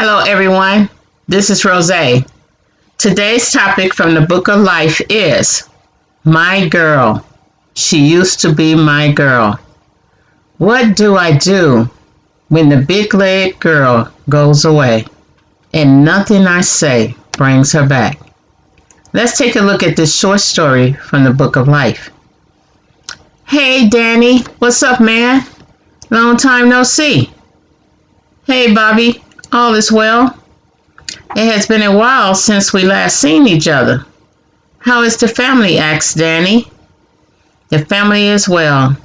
Hello, everyone. This is Rose. Today's topic from the Book of Life is My Girl. She used to be my girl. What do I do when the big leg girl goes away and nothing I say brings her back? Let's take a look at this short story from the Book of Life. Hey, Danny. What's up, man? Long time no see. Hey, Bobby. All is well? It has been a while since we last seen each other. How is the family? Asked Danny. The family is well.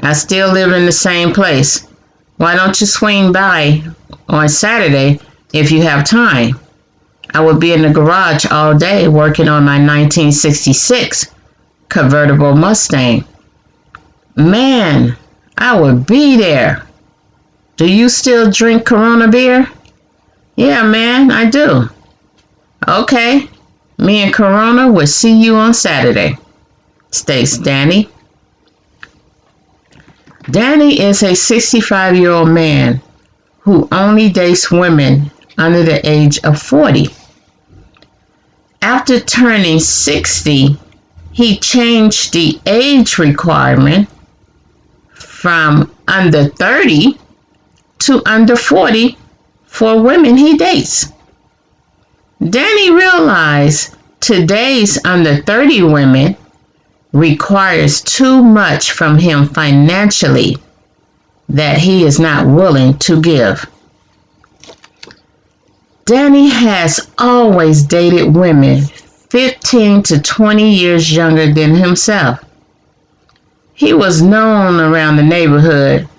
I still live in the same place. Why don't you swing by on Saturday if you have time? I will be in the garage all day working on my 1966 convertible Mustang. Man, I would be there. Do you still drink Corona beer? Yeah, man, I do. Okay, me and Corona will see you on Saturday, states Danny. Danny is a 65-year-old man who only dates women under the age of 40. After turning 60, he changed the age requirement from under 30 to under 40 for women he dates. Danny realized today's under 30 women requires too much from him financially that he is not willing to give. Danny has always dated women 15 to 20 years younger than himself. He was known around the neighborhood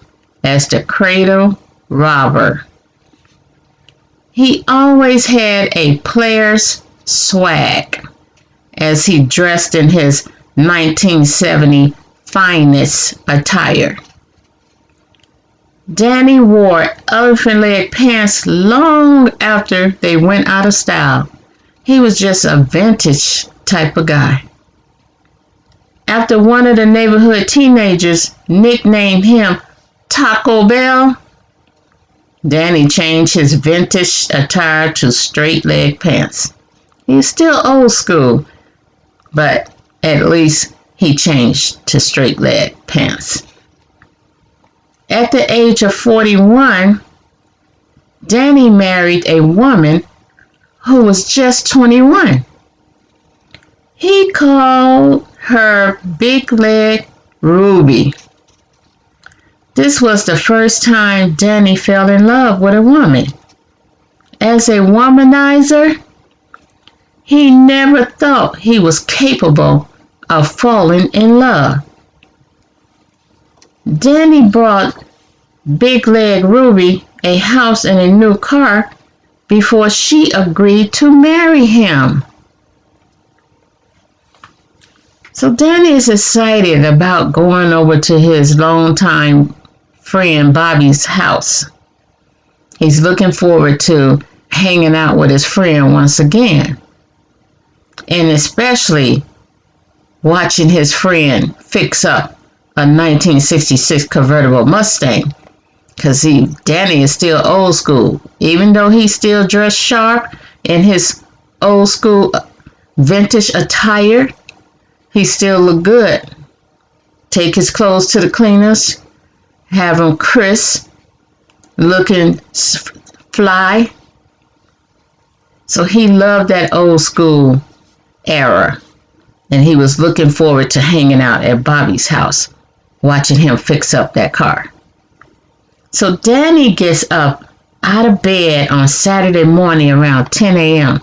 as the cradle robber. He always had a player's swag as he dressed in his 1970 finest attire. Danny wore elephant leg pants long after they went out of style. He was just a vintage type of guy. After one of the neighborhood teenagers nicknamed him Taco Bell, Danny changed his vintage attire to straight leg pants. He's still old school, but at least he changed to straight leg pants. At the age of 41, Danny married a woman who was just 21. He called her Big Leg Ruby. This was the first time Danny fell in love with a woman. As a womanizer, he never thought he was capable of falling in love. Danny brought Big Leg Ruby a house and a new car before she agreed to marry him. So Danny is excited about going over to his longtime friend Bobby's house. He's looking forward to hanging out with his friend once again, and especially watching his friend fix up a 1966 convertible Mustang, because Danny is still old school. Even though he still dressed sharp in his old school vintage attire, he still look good. Take his clothes to the cleaners, have them crisp, looking fly. So he loved that old school era, and he was looking forward to hanging out at Bobby's house, watching him fix up that car. So Danny gets up out of bed on Saturday morning around 10 a.m.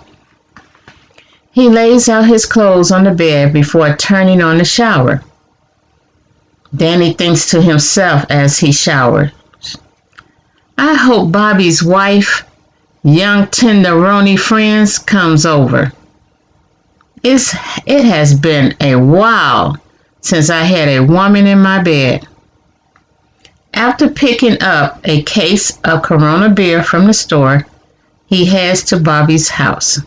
He lays out his clothes on the bed before turning on the shower. Danny thinks to himself as he showers, I hope Bobby's wife, young tenderoni friends, comes over. It has been a while since I had a woman in my bed. After picking up a case of Corona beer from the store, he heads to Bobby's house.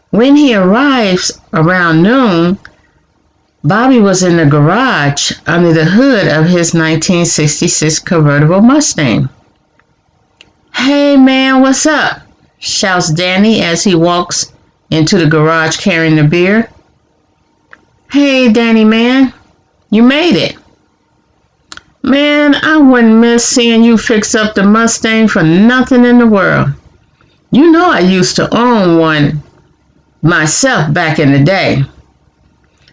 When he arrives around noon, Bobby was in the garage under the hood of his 1966 convertible Mustang. "Hey man, what's up?" shouts Danny as he walks into the garage carrying the beer. "Hey Danny man, you made it." "Man, I wouldn't miss seeing you fix up the Mustang for nothing in the world. You know I used to own one myself back in the day."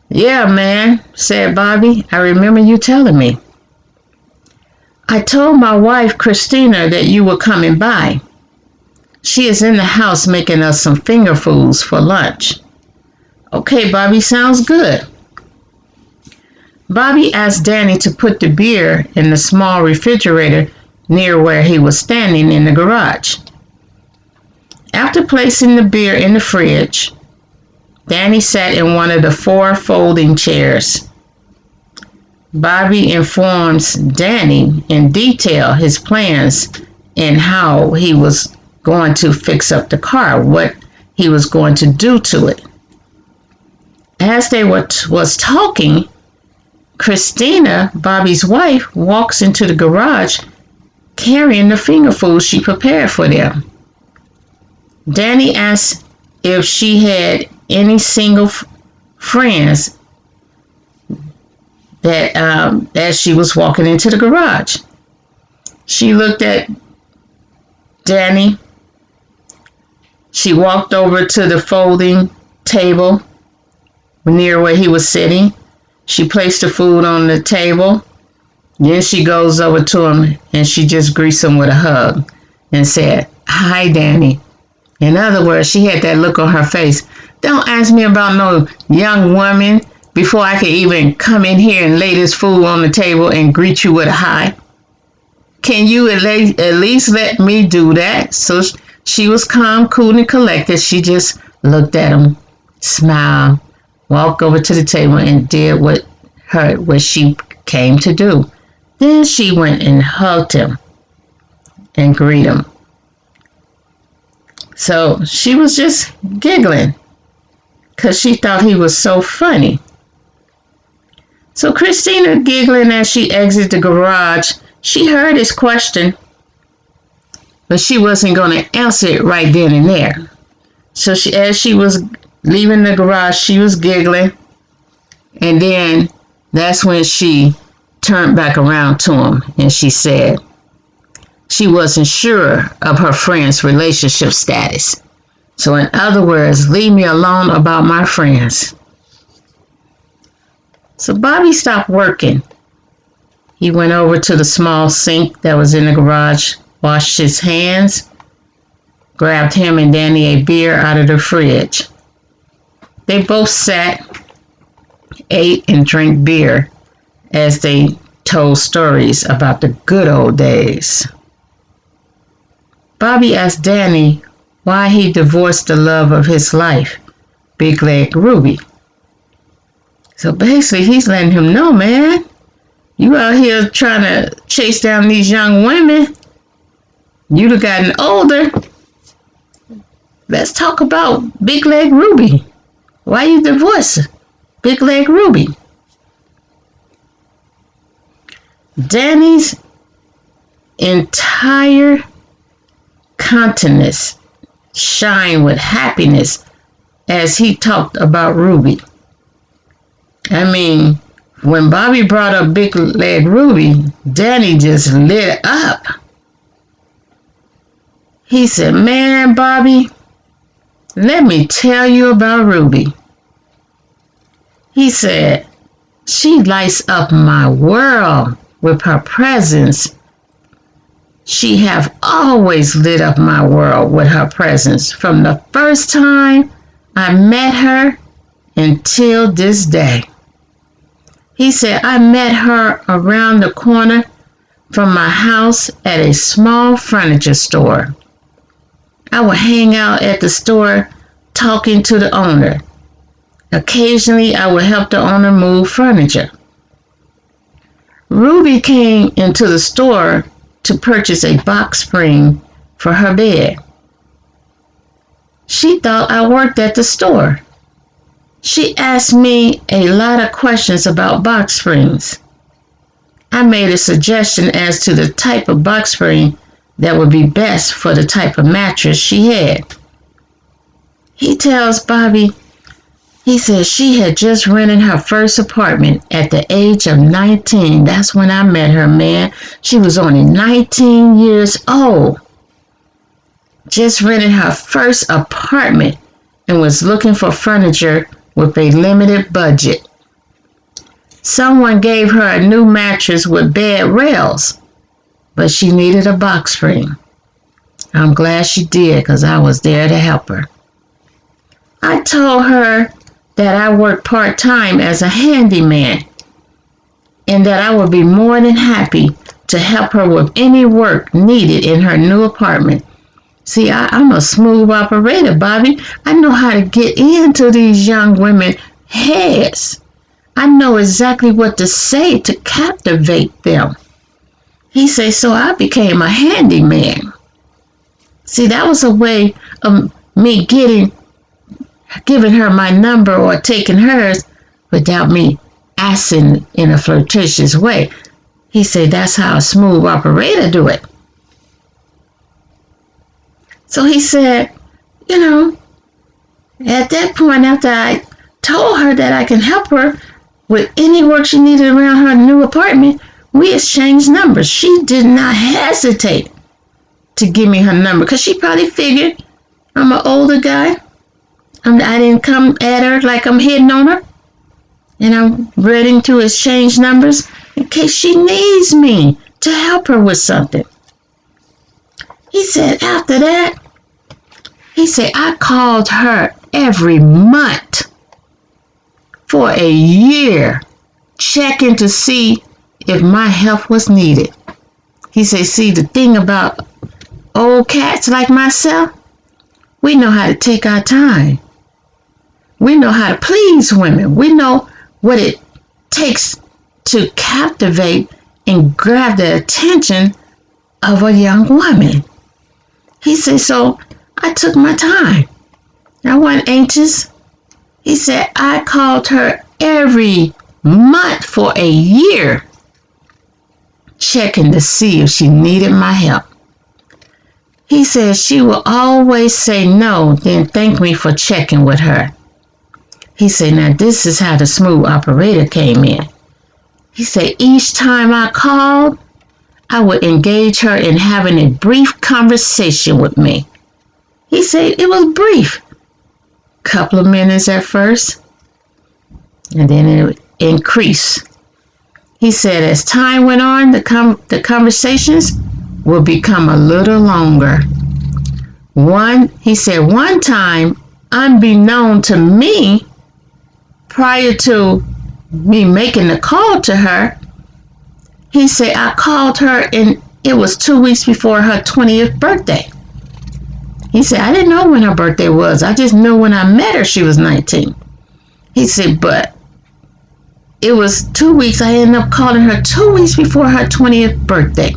"Yeah, man," said Bobby. "I remember you telling me." "I told my wife, Christina, that you were coming by. She is in the house making us some finger foods for lunch." "Okay, Bobby, sounds good." Bobby asked Danny to put the beer in the small refrigerator near where he was standing in the garage. After placing the beer in the fridge, Danny sat in one of the 4 folding chairs. Bobby informs Danny in detail his plans and how he was going to fix up the car, what he was going to do to it. As they was talking, Christina, Bobby's wife, walks into the garage carrying the finger food she prepared for them. Danny asked if she had any single friends that as she was walking into the garage. She looked at Danny. She walked over to the folding table near where he was sitting. She placed the food on the table. Then she goes over to him and she just greets him with a hug and said, "Hi, Danny." In other words, she had that look on her face. "Don't ask me about no young woman before I can even come in here and lay this food on the table and greet you with a hi. Can you at least let me do that?" So she was calm, cool, and collected. She just looked at him, smiled, walked over to the table, and did what she came to do. Then she went and hugged him and greeted him. So she was just giggling because she thought he was so funny. So Christina, giggling as she exited the garage, she heard his question, but she wasn't going to answer it right then and there. So as she was leaving the garage, she was giggling, and then that's when she turned back around to him and she said she wasn't sure of her friend's relationship status. So in other words, leave me alone about my friends. So Bobby stopped working. He went over to the small sink that was in the garage, washed his hands, grabbed him and Danny a beer out of the fridge. They both sat, ate, and drank beer as they told stories about the good old days. Bobby asked Danny why he divorced the love of his life, Big Leg Ruby. So basically, he's letting him know, man, you out here trying to chase down these young women. You'd have gotten older. Let's talk about Big Leg Ruby. Why you divorced Big Leg Ruby? Danny's entire countenance shined with happiness as he talked about Ruby. I mean, when Bobby brought up Big Leg Ruby, Danny just lit up. He said, "Man, Bobby, let me tell you about Ruby." He said, "She lights up my world with her presence. She have always lit up my world with her presence from the first time I met her until this day." He said, "I met her around the corner from my house at a small furniture store. I would hang out at the store talking to the owner. Occasionally, I would help the owner move furniture. Ruby came into the store to purchase a box spring for her bed. She thought I worked at the store. She asked me a lot of questions about box springs. I made a suggestion as to the type of box spring that would be best for the type of mattress she had. He tells Bobby, he says she had just rented her first apartment at the age of 19. That's when I met her, man. She was only 19 years old. Just rented her first apartment and was looking for furniture with a limited budget. Someone gave her a new mattress with bed rails, but she needed a box spring. I'm glad she did because I was there to help her. I told her that I worked part-time as a handyman and that I would be more than happy to help her with any work needed in her new apartment. See, I'm a smooth operator, Bobby. I know how to get into these young women's heads. I know exactly what to say to captivate them. He said, so I became a handyman. See, that was a way of me giving her my number or taking hers without me asking in a flirtatious way. He said, that's how a smooth operator do it. So he said, at that point, after I told her that I can help her with any work she needed around her new apartment, we exchanged numbers. She did not hesitate to give me her number because she probably figured I'm an older guy. I didn't come at her like I'm hitting on her. And I'm ready to exchange numbers in case she needs me to help her with something. He said after that, I called her every month for a year, checking to see if my help was needed. He said, see, the thing about old cats like myself, we know how to take our time. We know how to please women. We know what it takes to captivate and grab the attention of a young woman. He said, so I took my time. I wasn't anxious. He said, I called her every month for a year, checking to see if she needed my help. He said she will always say no, then thank me for checking with her. He said, now this is how the smooth operator came in. He said, each time I called, I would engage her in having a brief conversation with me. He said it was brief. Couple of minutes at first, and then it increased. He said as time went on, the conversations will become a little longer. He said one time, unbeknown to me, prior to me making the call to her, he said I called her and it was 2 weeks before her 20th birthday. He said I didn't know when her birthday was. I just knew when I met her she was 19. He said, but it was 2 weeks. I ended up calling her 2 weeks before her 20th birthday.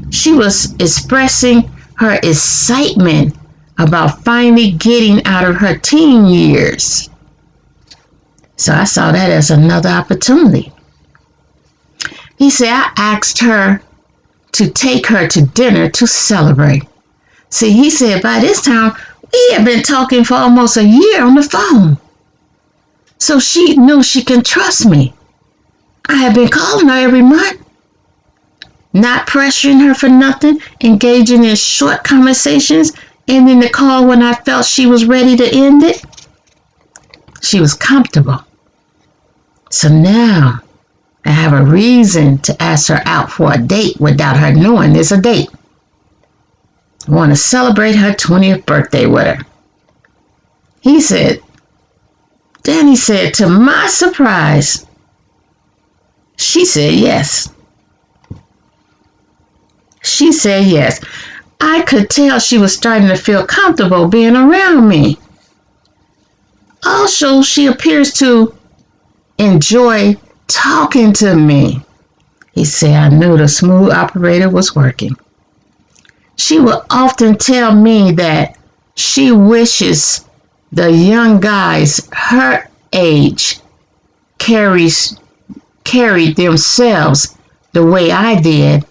She was expressing her excitement about finally getting out of her teen years. So I saw that as another opportunity. He said, I asked her to take her to dinner to celebrate. See, he said by this time, we had been talking for almost a year on the phone. So she knew she can trust me. I had been calling her every month, not pressuring her for nothing, engaging in short conversations, ending the call when I felt she was ready to end it. She was comfortable. So now I have a reason to ask her out for a date without her knowing there's a date. I want to celebrate her 20th birthday with her. He said, Danny said, to my surprise, she said yes. She said yes. I could tell she was starting to feel comfortable being around me. Also, she appears to enjoy talking to me. He said, I knew the smooth operator was working. She will often tell me that she wishes the young guys her age carried themselves the way I did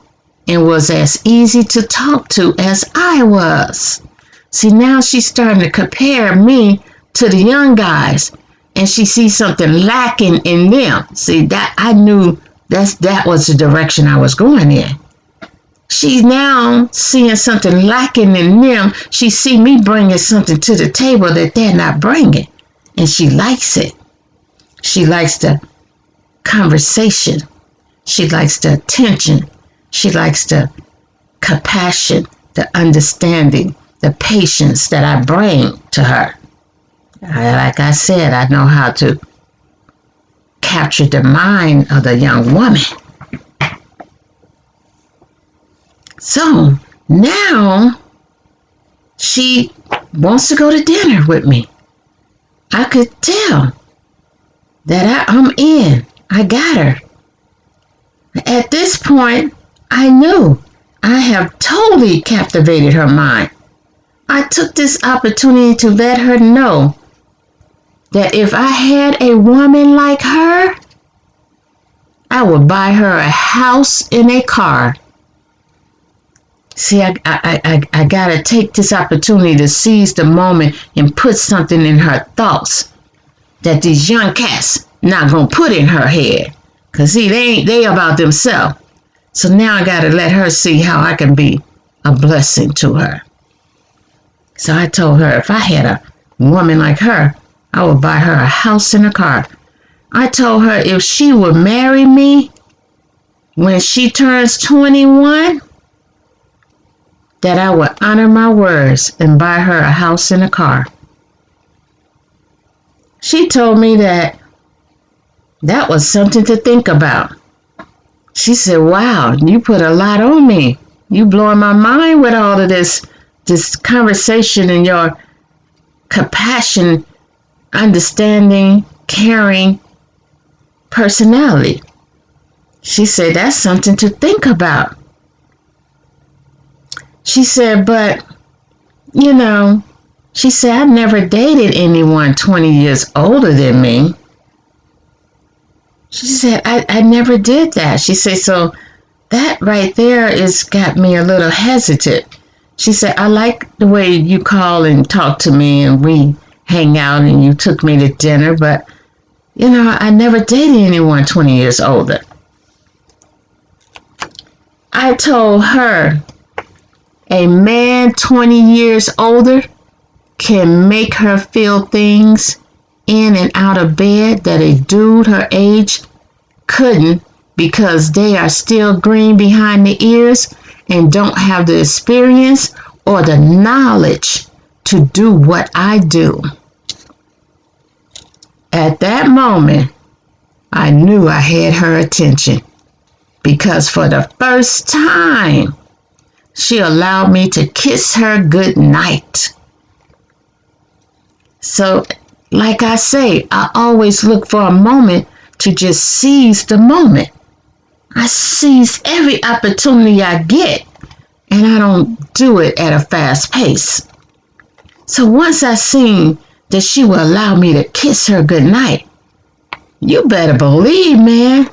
and was as easy to talk to as I was. See, now she's starting to compare me to the young guys, and she sees something lacking in them. See, that I knew that was the direction I was going in. She's now seeing something lacking in them. She see me bringing something to the table that they're not bringing, and she likes it. She likes the conversation. She likes the attention. She likes the compassion, the understanding, the patience that I bring to her. Like I said, I know how to capture the mind of the young woman. So now she wants to go to dinner with me. I could tell that I'm in. I got her. At this point, I knew I have totally captivated her mind. I took this opportunity to let her know that if I had a woman like her, I would buy her a house and a car. See, I gotta take this opportunity to seize the moment and put something in her thoughts that these young cats not gonna put in her head. Cause see, they about themselves. So now I gotta let her see how I can be a blessing to her. So I told her if I had a woman like her, I would buy her a house and a car. I told her if she would marry me when she turns 21, that I would honor my words and buy her a house and a car. She told me that was something to think about. She said, wow, you put a lot on me. You blowing my mind with all of this conversation and your compassion, understanding, caring personality. She said, that's something to think about. She said, but, she said, I never dated anyone 20 years older than me. She said, I never did that. She said, so that right there is got me a little hesitant. She said, I like the way you call and talk to me and we hang out and you took me to dinner, but, I never dated anyone 20 years older. I told her, a man 20 years older can make her feel things in and out of bed that a dude her age couldn't, because they are still green behind the ears and don't have the experience or the knowledge to do what I do. At that moment, I knew I had her attention, because for the first time, she allowed me to kiss her good night. So, like I say, I always look for a moment to just seize the moment. I seize every opportunity I get, and I don't do it at a fast pace. So once I seen that she would allow me to kiss her good night, you better believe, man,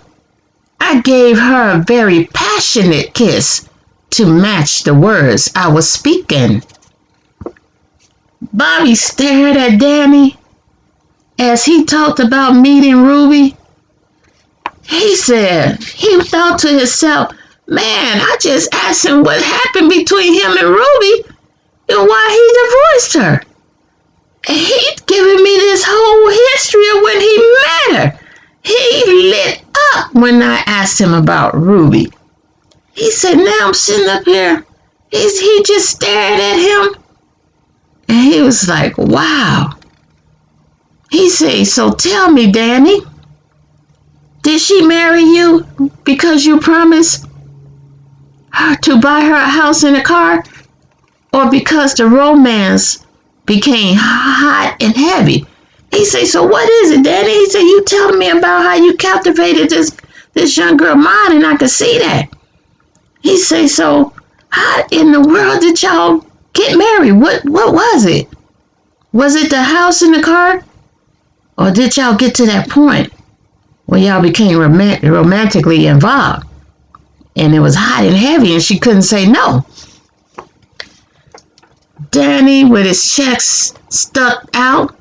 I gave her a very passionate kiss to match the words I was speaking. Bobby stared at Danny as he talked about meeting Ruby. He said, he thought to himself, man, I just asked him what happened between him and Ruby and why he divorced her. And he'd given me this whole history of when he met her. He lit up when I asked him about Ruby. He said, now I'm sitting up here. He just stared at him. And he was like, wow. He said, so tell me, Danny, did she marry you because you promised her to buy her a house and a car? Or because the romance became hot and heavy? He said, so what is it, Danny? He said, you telling me about how you captivated this young girl mind, and I could see that. He said, so how in the world did y'all get married? What was it? Was it the house and the car? Or did y'all get to that point where y'all became romantically involved? and it was hot and heavy, and she couldn't say no. Danny, with his chest stuck out,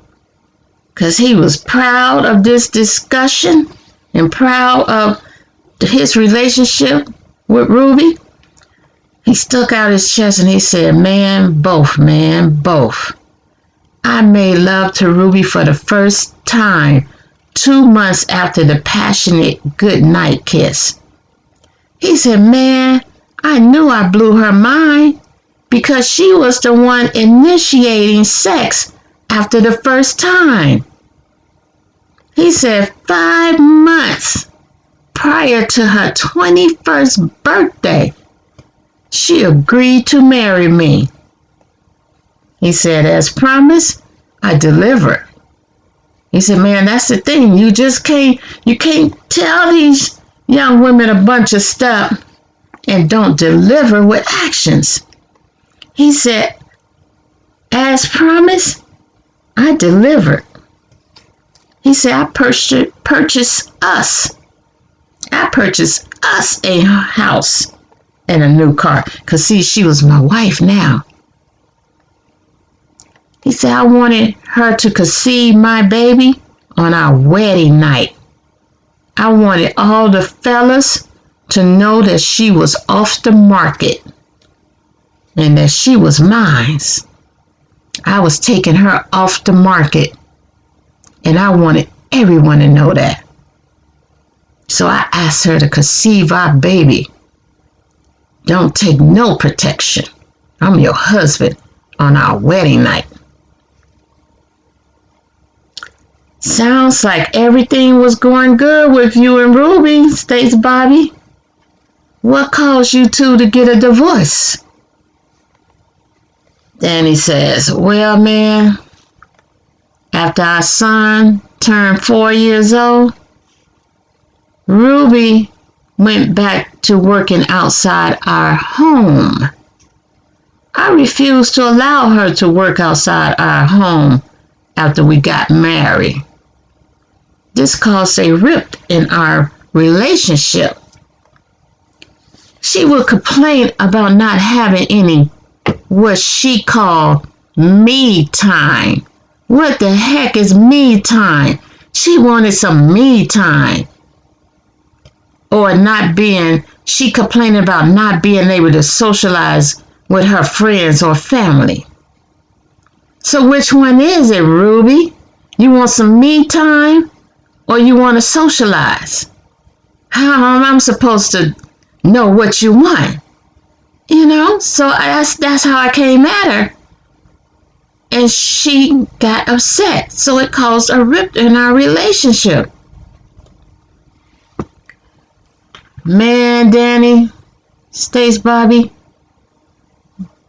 because he was proud of this discussion and proud of his relationship with Ruby, he stuck out his chest and he said, man, both. I made love to Ruby for the first time 2 months after the passionate goodnight kiss. He said, man, I knew I blew her mind because she was the one initiating sex after the first time. He said 5 months prior to her 21st birthday, she agreed to marry me. He said, as promised, I delivered. He said, man, that's the thing. You can't tell these young women a bunch of stuff and don't deliver with actions. He said, as promised, I delivered. He said, I purchased us a house and a new car. Because, see, she was my wife now. He said, I wanted her to conceive my baby on our wedding night. I wanted all the fellas to know that she was off the market and that she was mine. I was taking her off the market, and I wanted everyone to know that. So I asked her to conceive our baby. Don't take no protection. I'm your husband on our wedding night. Sounds like everything was going good with you and Ruby, states Bobby. What caused you two to get a divorce? Danny says, well, man, after our son turned 4 years old, Ruby went back to working outside our home. I refused to allow her to work outside our home after we got married. This caused a rift in our relationship. She would complain about not having any what she called me time. What the heck is me time? She wanted some me time. Or she complained about not being able to socialize with her friends or family. So which one is it, Ruby? You want some me time or you want to socialize? How am I supposed to know what you want? So that's how I came at her. And she got upset. So it caused a rift in our relationship. Man, Danny, states Bobby,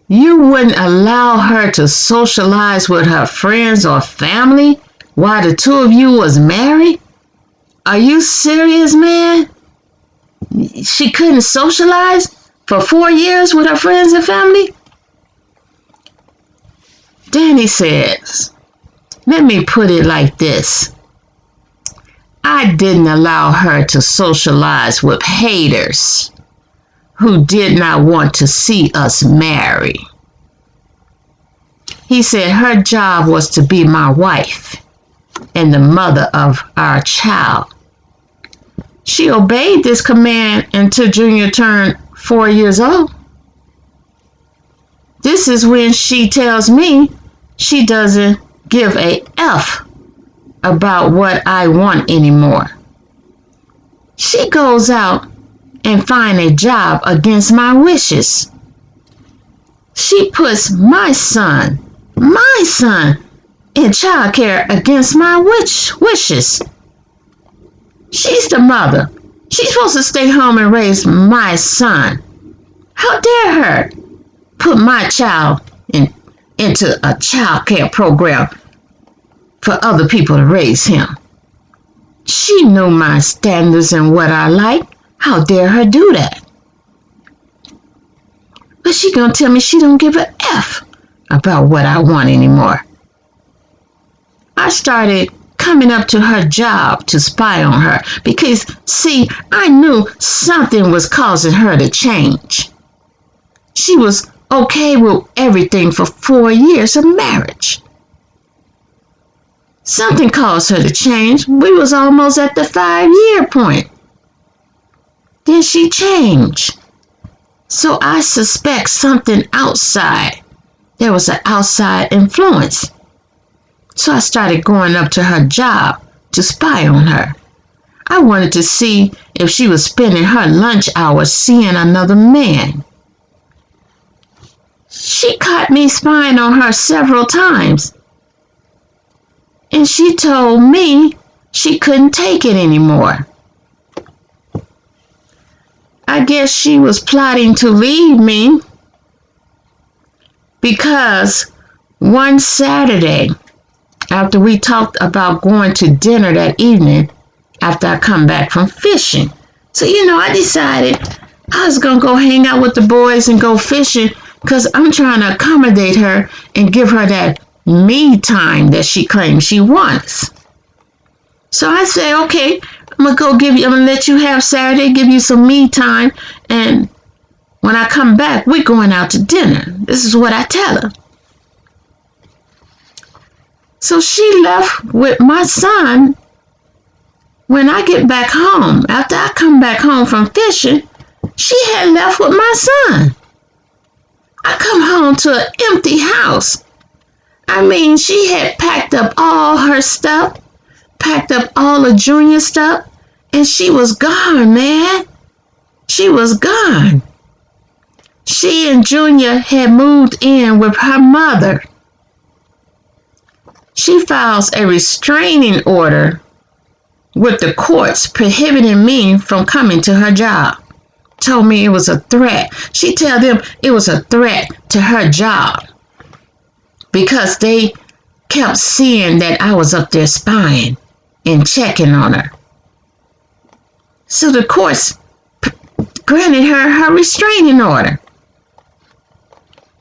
you wouldn't allow her to socialize with her friends or family while the two of you was married? Are you serious, man? She couldn't socialize for 4 years with her friends and family? Danny says, let me put it like this. I didn't allow her to socialize with haters who did not want to see us marry. He said her job was to be my wife and the mother of our child. She obeyed this command until Junior turned 4 years old. This is when she tells me she doesn't give a F about what I want anymore. She goes out and finds a job against my wishes. She puts my son in childcare against my wishes. She's the mother. She's supposed to stay home and raise my son. How dare her put my child into a childcare program for other people to raise him? She knew my standards and what I like. How dare her do that? But she gonna tell me she don't give a F about what I want anymore. I started coming up to her job to spy on her because, see, I knew something was causing her to change. She was okay with everything for 4 years of marriage. Something caused her to change. We was almost at the 5-year point. Then she changed. So I suspect something outside. There was an outside influence. So I started going up to her job to spy on her. I wanted to see if she was spending her lunch hours seeing another man. She caught me spying on her several times. And she told me she couldn't take it anymore. I guess she was plotting to leave me because one Saturday, after we talked about going to dinner that evening, after I come back from fishing. So, I decided I was going to go hang out with the boys and go fishing because I'm trying to accommodate her and give her that me time that she claims she wants. So I said, okay, I'm going to let you have Saturday, give you some me time. And when I come back, we're going out to dinner. This is what I tell her. So she left with my son. When I get back home, after I come back home from fishing, she had left with my son. I come home to an empty house. I mean, she had packed up all her stuff, packed up all the Junior stuff, and she was gone, man. She was gone. She and Junior had moved in with her mother. She files a restraining order with the courts prohibiting me from coming to her job. Told me it was a threat. She told them it was a threat to her job because they kept seeing that I was up there spying and checking on her. So the courts granted her restraining order.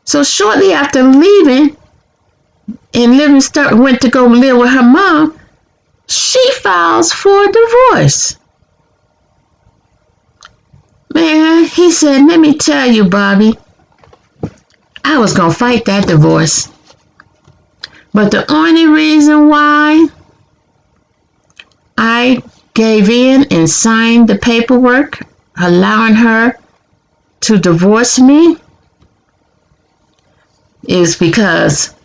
So shortly after leaving and went to go live with her mom, she files for divorce. Man, he said, let me tell you, Bobby, I was going to fight that divorce. But the only reason why I gave in and signed the paperwork allowing her to divorce me is because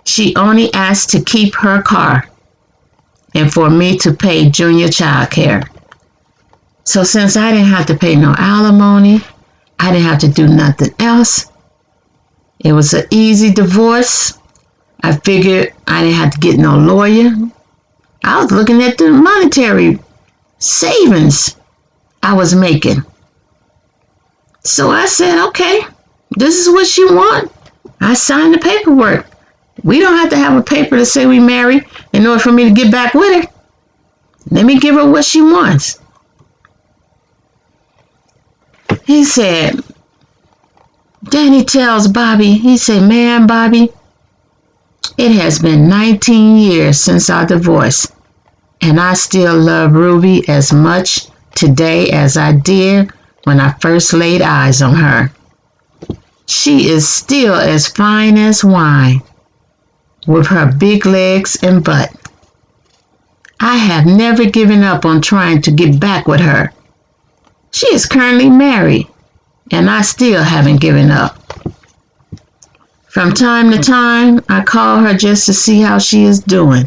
she only asked to keep her car and for me to pay Junior child care. So since I didn't have to pay no alimony, I didn't have to do nothing else. It was an easy divorce. I figured I didn't have to get no lawyer. I was looking at the monetary savings I was making. So I said, okay, this is what she want. I signed the paperwork. We don't have to have a paper to say we married in order for me to get back with her. Let me give her what she wants. He said, Danny tells Bobby, he said, man, Bobby, it has been 19 years since our divorce, and I still love Ruby as much today as I did when I first laid eyes on her. She is still as fine as wine, with her big legs and butt. I have never given up on trying to get back with her. She is currently married, and I still haven't given up. From time to time, I call her just to see how she is doing.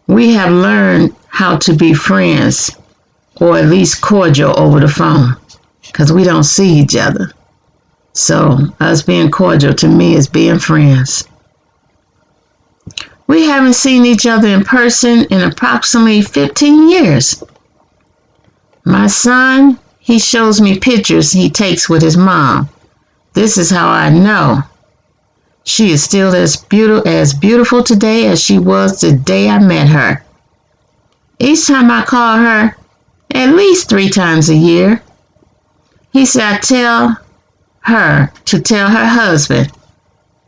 We have learned how to be friends, or at least cordial over the phone, because we don't see each other. So us being cordial to me is being friends. We haven't seen each other in person in approximately 15 years. My son, he shows me pictures he takes with his mom. This is how I know she is still as beautiful today as she was the day I met her. Each time I call her, at least 3 times a year, he said I tell her to tell her husband,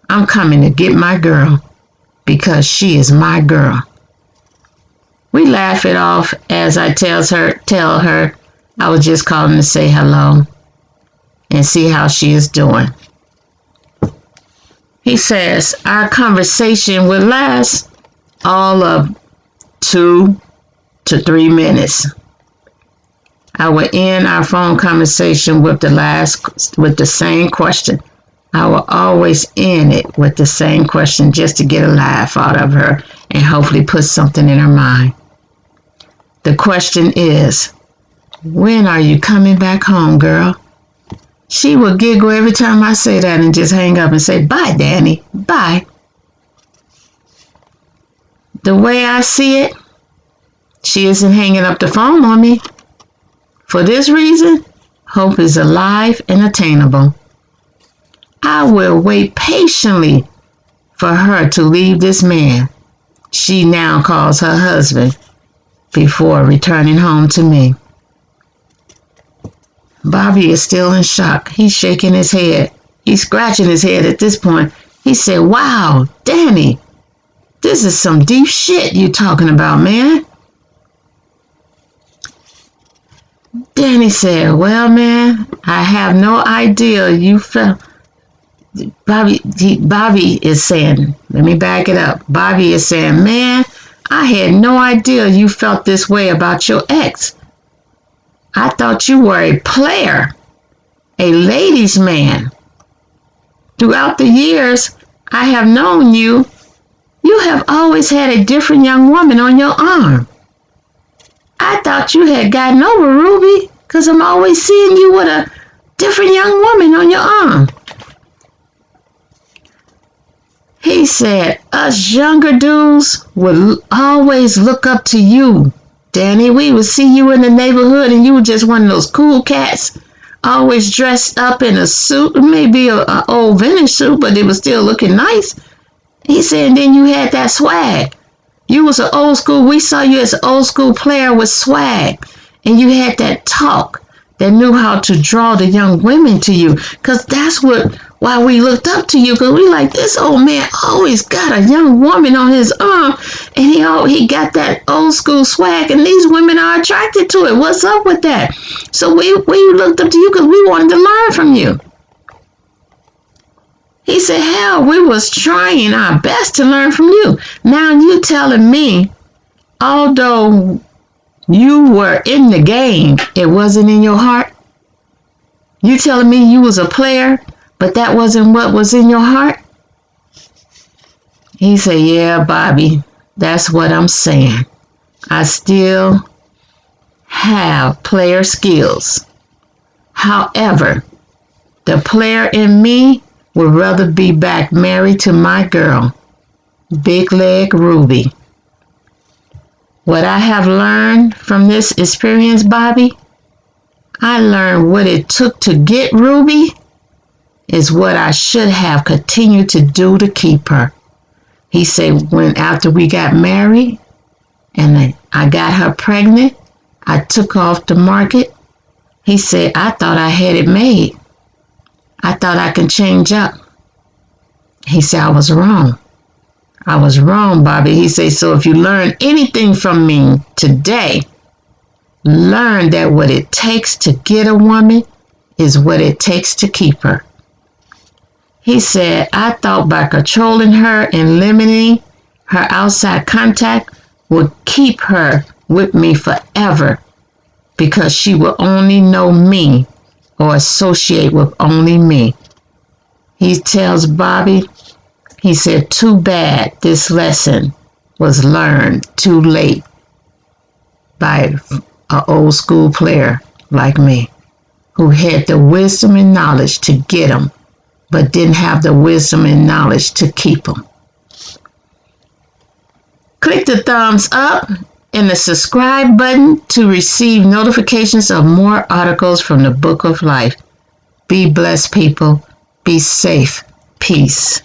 I'm coming to get my girl because she is my girl. We laugh it off as I tell her I was just calling to say hello and see how she is doing. He says our conversation would last all of 2 to 3 minutes. I would end our phone conversation with the same question. I will always end it with the same question just to get a laugh out of her and hopefully put something in her mind. The question is, when are you coming back home, girl? She will giggle every time I say that and just hang up and say, bye, Danny, bye. The way I see it, she isn't hanging up the phone on me. For this reason, hope is alive and attainable. I will wait patiently for her to leave this man she now calls her husband before returning home to me. Bobby is still in shock. He's shaking his head. He's scratching his head at this point. He said, wow, Danny, this is some deep shit you talking about, man. Danny said, well, man, I have no idea you felt. Bobby is saying, let me back it up. Bobby is saying, man, I had no idea you felt this way about your ex. I thought you were a player, a ladies' man. Throughout the years I have known you, you have always had a different young woman on your arm. I thought you had gotten over Ruby because I'm always seeing you with a different young woman on your arm. He said, us younger dudes would always look up to you, Danny. We would see you in the neighborhood and you were just one of those cool cats, always dressed up in a suit, maybe an old vintage suit, but it was still looking nice. He said, and then you had that swag. You was an old school, we saw you as an old school player with swag. And you had that talk that knew how to draw the young women to you. Because that's why we looked up to you. Because we like, this old man always got a young woman on his arm. And he got that old school swag. And these women are attracted to it. What's up with that? So we looked up to you because we wanted to learn from you. He said, hell, we was trying our best to learn from you. Now you telling me, although you were in the game, it wasn't in your heart? You telling me you was a player, but that wasn't what was in your heart? He said, yeah, Bobby, that's what I'm saying. I still have player skills. However, the player in me would rather be back married to my girl, Big Leg Ruby. What I have learned from this experience, Bobby, I learned what it took to get Ruby is what I should have continued to do to keep her. He said after we got married and I got her pregnant, I took her off the market. He said, I thought I had it made. I thought I could change up. He said, I was wrong. I was wrong, Bobby. He said, so if you learn anything from me today, learn that what it takes to get a woman is what it takes to keep her. He said, I thought by controlling her and limiting her outside contact would keep her with me forever because she will only know me or associate with only me. He tells Bobby, he said, too bad this lesson was learned too late by an old school player like me who had the wisdom and knowledge to get him, but didn't have the wisdom and knowledge to keep him. Click the thumbs up and the subscribe button to receive notifications of more articles from the Book of Life. Be blessed, people. Be safe. Peace.